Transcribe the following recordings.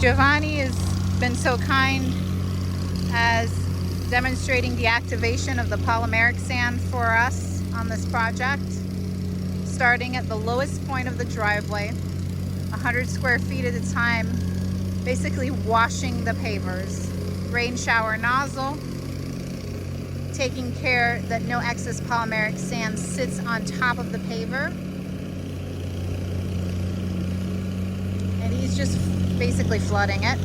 Giovanni has been so kind as demonstrating the activation of the polymeric sand for us on this project, starting at the lowest point of the driveway, 100 square feet at a time, basically washing the pavers. Rain shower nozzle, taking care that no excess polymeric sand sits on top of the paver. And he's just basically flooding it.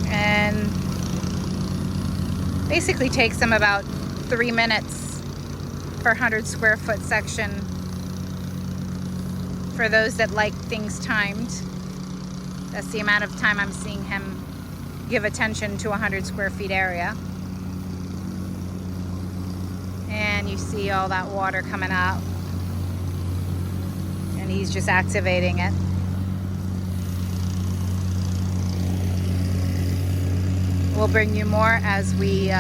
And basically takes them about 3 minutes per 100 square foot section for those that like things timed. That's the amount of time I'm seeing him give attention to a 100 square feet area. And you see all that water coming up, and he's just activating it. We'll bring you more as we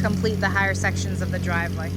complete the higher sections of the driveway.